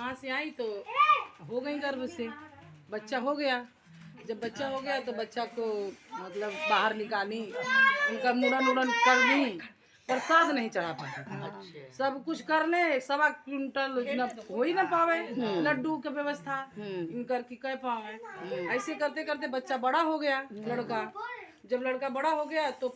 वहाँ से आई तो हो गई गर्भ से, बच्चा हो गया। जब बच्चा हो गया तो बच्चा को मतलब बाहर निकाली, उनका मुड़न उड़न कर दी, प्रसाद नहीं चढ़ा पाती। सब कुछ कर ले, 1.25 क्विंटल न हो ही ना पावे, लड्डू के व्यवस्था इनकर की कह पावे। ऐसे करते करते बच्चा बड़ा हो गया लड़का। जब लड़का बड़ा हो गया तो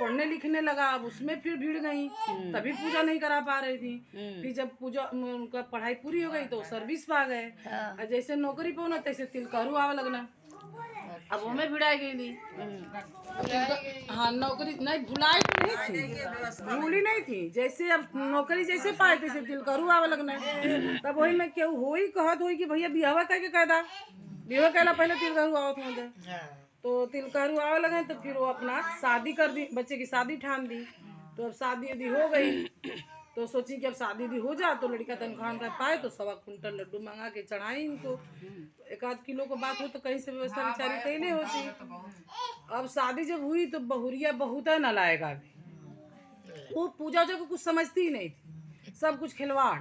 पढ़ने लिखने लगा, अब उसमें फिर भीड़ गई, तभी पूजा नहीं करा पा रही थी। फिर जब पूजा उनका पढ़ाई पूरी हो गई तो सर्विस पा गए, और जैसे नौकरी पाना तैसे तिलकहरू आवे लगना। अब वो में भिड़ाई गई थी। हाँ नौकरी नहीं भुलाई तो नहीं थी, भूली नहीं थी। जैसे अब नौकरी जैसे पाए तैसे तिलकहरू आवे लगना। तब वही में केहू हो ही कहत हो कि भैया बिहवा कह के कहदा, बिहवा कहला पहले तिलकहरू आवत होंगे। तो तिलकहरू आवे लगे तो फिर वो अपना शादी कर दी, बच्चे की शादी ठान दी। तो अब शादी यदि हो गई तो सोची कि अब शादी यदि हो जाए तो लड़का तनख्वाह पाए तो 1.25 क्विंटल लड्डू मंगा के चढ़ाई इनको। 1 किलो को बात हो तो कहीं से व्यवस्था बेचारी कैले होती। अब शादी जब हुई तो बहुरिया बहुत है नालायक आदमी, वो पूजा जो कुछ समझती ही नहीं थी, सब कुछ खिलवाड़।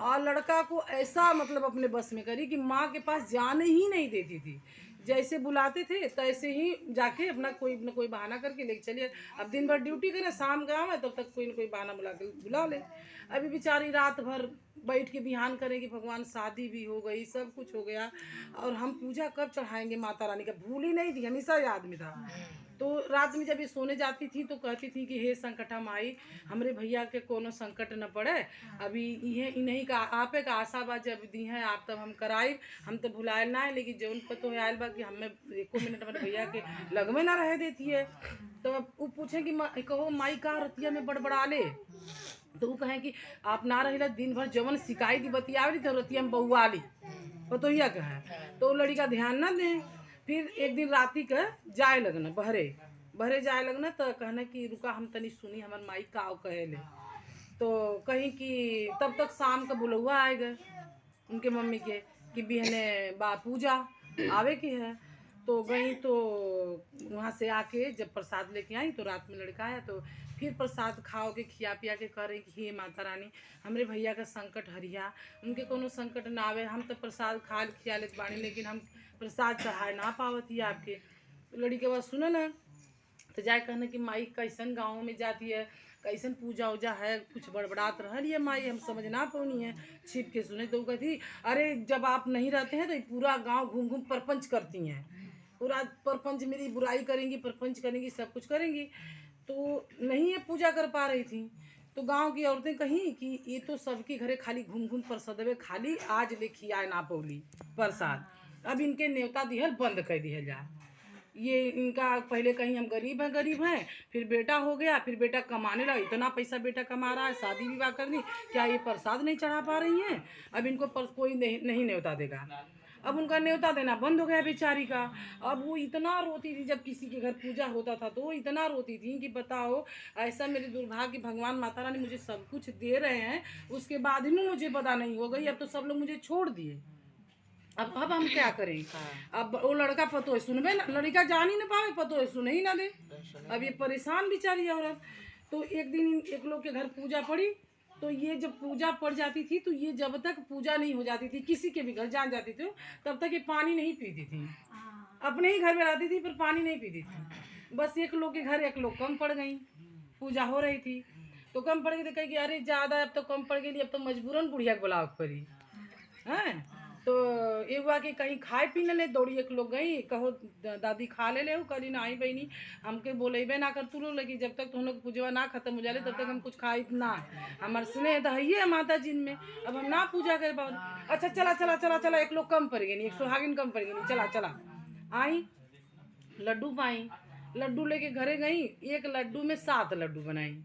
और लड़का को ऐसा मतलब अपने बस में करी कि माँ के पास जाने ही नहीं देती थी। जैसे बुलाते थे तैसे ही जाके अपना कोई न कोई बहाना करके लेके चलिए। अब दिन भर ड्यूटी करे, शाम गाँव है तब तक कोई न कोई बहाना बुला ले। अभी बेचारी रात भर बैठ के ध्यान करेगी, भगवान शादी भी हो गई, सब कुछ हो गया, और हम पूजा कब चढ़ाएंगे माता रानी का, भूल ही नहीं थी, हमेशा याद में था। तो रात में जब ये सोने जाती थी तो कहती थी कि हे संकटा माई, हमरे भैया के कोनो संकट न पड़े, अभी इन्हीं का आपे का आशा बा, जब दी है आप तब हम कराई, हम तो भुलायल ना है, लेकिन जौन पर तो आयल बा कि हमें 1 मिनट में भैया के लगमे ना रह देती है। तो वो पूछे कि कहो माई का रतिया में बड़बड़ा ले, तो वो कहें कि आप ना रही दिन भर जवन सिकाई दी बतियावली तो रतिया में बउआ ली पतोहिया कहे, तो वो लड़ी का ध्यान ना दें। फिर एक दिन राती के जाए लगना बहरे जाए लगना, तो कहना कि रुका हम तनी सुनी हमार माई का कहे ले। तो कहीं कि तब तक शाम का बुलौआ आए गए उनके मम्मी के कि बिहने बा पूजा आवे की है। तो गई तो वहाँ से आके जब प्रसाद लेके आई तो रात में लड़का आया, तो फिर प्रसाद खाओ के खिया पिया के करे कि हे माता रानी हमरे भैया का संकट हरिया, उनके कोनो संकट ना आवे, हम तो प्रसाद खा खिया लेत बानी लेकिन हम प्रसाद चढ़ाए ना पावती आपके। तो लड़ी के बाद सुनो ना, तो जाए कहना कि माई कैसन गाँव में जाती है, कैसन पूजा उजा है, कुछ बड़बड़ात रहल है माई, हम समझ ना पौनी है, छिप के सुने। तो वो कहती अरे जब आप नहीं रहते हैं तो पूरा गांव घूम घूम परपंच करती हैं, पूरा परपंच मेरी बुराई करेंगी, परपंच करेंगी, सब कुछ करेंगी। तो नहीं ये पूजा कर पा रही थी। तो गांव की औरतें कहीं कि ये तो सबके घरे खाली घूम घूम प्रसादवे खाली, आज ले खियाए ना पौली प्रसाद, अब इनके न्योता दिहल बंद कर दिया जाए। ये इनका पहले कहीं हम गरीब हैं, फिर बेटा हो गया, फिर बेटा कमाने लगा, इतना पैसा बेटा कमा रहा है, शादी विवाह करनी, क्या ये प्रसाद नहीं चढ़ा पा रही हैं? अब इनको कोई नहीं न्योता देगा। अब उनका न्योता देना बंद हो गया बेचारी का। अब वो इतना रोती थी, जब किसी के घर पूजा होता था तो वो इतना रोती थी कि बताओ ऐसा मेरे दुर्भाग्य, भगवान माता रानी मुझे सब कुछ दे रहे हैं, उसके बाद भी मुझे पता नहीं हो गई, अब तो सब लोग मुझे छोड़ दिए, अब हम क्या करें। अब वो लड़का पतो सुनबे ना, लड़का जान ही ना पावे, पतो सुने ही ना दे, अब ये परेशान बेचारी औरत। तो एक दिन एक लोग के घर पूजा पड़ी, तो ये जब पूजा पड़ जाती थी तो ये जब तक पूजा नहीं हो जाती थी, किसी के भी घर जान जाती थी, तब तक ये पानी नहीं पीती थी, अपने ही घर में रहती थी पर पानी नहीं पीती थी। बस एक लोग के घर एक लोग कम पड़ गई, पूजा हो रही थी तो कम पड़ गई, तो कही अरे ज़्यादा अब तो कम पड़ गई, अब तो मजबूरन बुढ़िया के बुलाव पड़ी हैं। तो ये हुआ कि कहीं खाए पी ले दौड़ी, एक लोग गई, कहो दादी खा ले हो, करी ना आई बहनी हमके बोलेबे ना कर तू लोग, लेकिन जब तक तुम लोग पूजवा ना खत्म हो जाए तब तक हम कुछ खाई ना, हमारे स्नेह तो है माता जी में, अब हम ना पूजा कर पाओ। अच्छा चला चला चला चला, एक लोग कम पड़ गई, एक सुहागिन कम पड़ गई, चला चला आई लड्डू पाई, लड्डू लेके घरे गई, एक लड्डू में 7 लड्डू बनाई,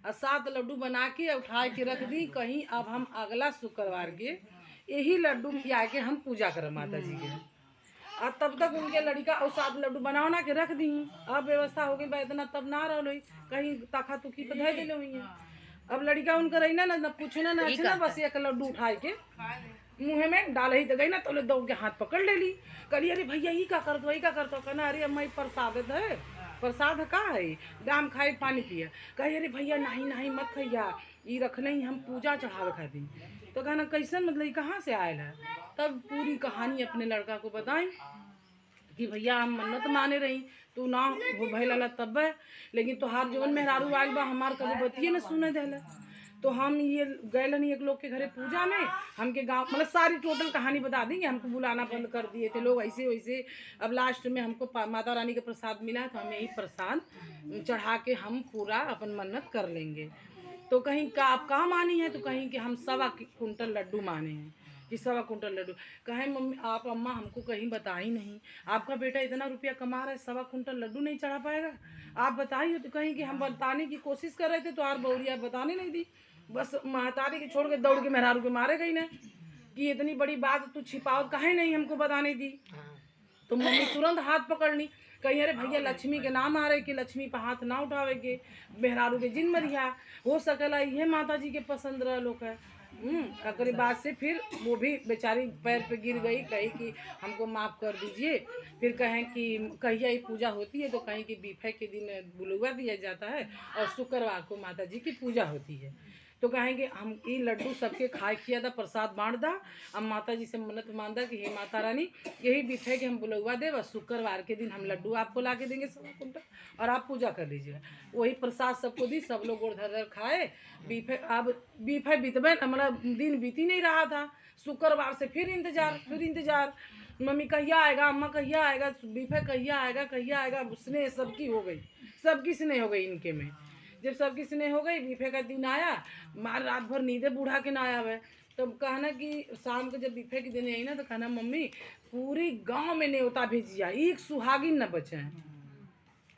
और 7 लड्डू बना के उठा के रख दी कहीं, अब हम अगला शुक्रवार के यही लड्डू खिया के हम पूजा करें माता जी के। और तब तक उनके लड़का और 7 लड्डू बना के रख दी, अब व्यवस्था हो गई बा इतना, तब ना रही कहीं तखा तुखी पे धर दिले हुई है। अब लड़का उनका रही ना पूछना ना अच्छा ना, बस एक लड्डू उठाए के मुँह में डाल ही तो गई ना, तो दौड़ के हाथ पकड़ ले ली, कही अरे भैया ये का करत वही का करते, कहना अरे अम्मा प्रसाद है, प्रसाद का है, दाम खाए पानी पिया, कही अरे भैया नहीं नहीं मत खैया, ये रखने ही हम पूजा चढ़ावे खाती। तो कहना कैसन मतलब ये कहाँ से आयल है। तब पूरी कहानी अपने लड़का को बताई कि भैया हम मन्नत माने रही तू ना हो भैल तब है, लेकिन तोहार जौन मेहरारू आयल बा हमार कभी बतिये न सुने देला। तो हम ये गए एक लोग के घरे पूजा में, हमके गांव मतलब सारी टोटल कहानी बता देंगे, हमको बुलाना बंद कर दिए थे लोग ऐसे वैसे। अब लास्ट में हमको माता रानी का प्रसाद मिला तो हम यही प्रसाद चढ़ा के हम पूरा अपन मन्नत कर लेंगे। तो कहीं का आप कहाँ मानी है, तो कहीं कि हम 1.25 कुंटल लड्डू माने हैं कि 1.25 कुंटल लड्डू। कहें मम्मी आप अम्मा हमको कहीं बता ही नहीं, आपका बेटा इतना रुपया कमा रहा है 1.25 कुंटल लड्डू नहीं चढ़ा पाएगा, आप बताइए। तो कहीं कि हम बताने की कोशिश कर रहे थे तो आर बौरिया बताने नहीं दी, बस महतारी के छोड़ के दौड़ के मेहरारू के मारे गई ना कि इतनी बड़ी बात तू छिपाओ काहे नहीं हमको बताने दी। तो मम्मी तुरंत हाथ पकड़ ली, कहीं अरे भैया लक्ष्मी के नाम आ रहे कि लक्ष्मी पे हाथ ना उठावे के, मेहरारू के जिन मरिया हो सकला ये माता जी के पसंद रह लोग है। अकरे बाद से फिर वो भी बेचारी पैर पे गिर गई, कही कि हमको माफ़ कर दीजिए। फिर कहें कि कहिया ये पूजा होती है, तो कहीं कि बीफे के दिन बुलुआ दिया जाता है और शुक्रवार को माता जी की पूजा होती है। तो कहेंगे हम ये लड्डू सबके खाए किया था, प्रसाद बांट दा। अब माता जी से मन्नत मानदा कि हे माता रानी यही बीफे के हम बुलवा दे, बस शुक्रवार के दिन हम लड्डू आपको ला के देंगे 1.25 कुंटल और आप पूजा कर लीजिएगा। वही प्रसाद सबको दी, सब लोग गोड़ धर खाए बीफे। अब बीफे बीतबे मतलब दिन बीती नहीं रहा था, शुक्रवार से फिर इंतजार मम्मी कहिया आएगा, अम्मा कहिया आएगा, बीफे कहिया आएगा। स्नेह सबकी हो गई, सबकी स्नेह हो गई इनके में। जब सबकी स्नेह हो गई बीफे का दिन आया, मार रात भर नींदे बूढ़ा के ना आया हुआ। तो कहना कि शाम को जब बीफे के दिन आई ना, तो कहना मम्मी पूरी गांव में न्योता भेजिया, एक सुहागिन न बचे हैं,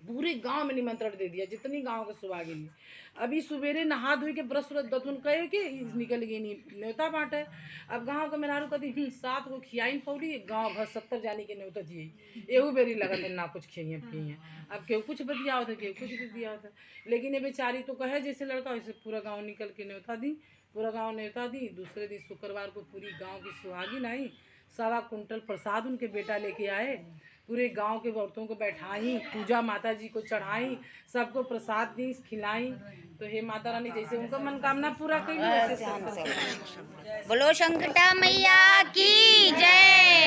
पूरे गांव में निमंत्रण दे दिया जितनी गांव के सुहागिन। अभी सवेरे नहा धोई के ब्रश दतुन कहे के निकल गई न्योता बांटे। अब गांव के मेहरारू कदी 7 को खियाइन पौड़ी, गांव भर 70 जाने के न्योता दिए, एहू बेरी लगत ना कुछ खियाइए पिए। अब केहू कुछ बतिया होता, केहू कुछ बतिया होता, लेकिन ये बेचारी तो कहे जैसे लड़का वैसे पूरा गाँव निकल के न्योता दी, पूरा गाँव न्योता दी। दूसरे दिन शुक्रवार को पूरी गाँव की सुहागिन आई, 1.25 कुंटल प्रसाद उनके बेटा लेके आए, पूरे गांव के औरतों को बैठाई, पूजा माता जी को चढ़ाई, सबको प्रसाद दी खिलाई। तो हे माता रानी जैसे उनका मनोकामना पूरा करी वैसे बोलो शंकटा मैया की जय।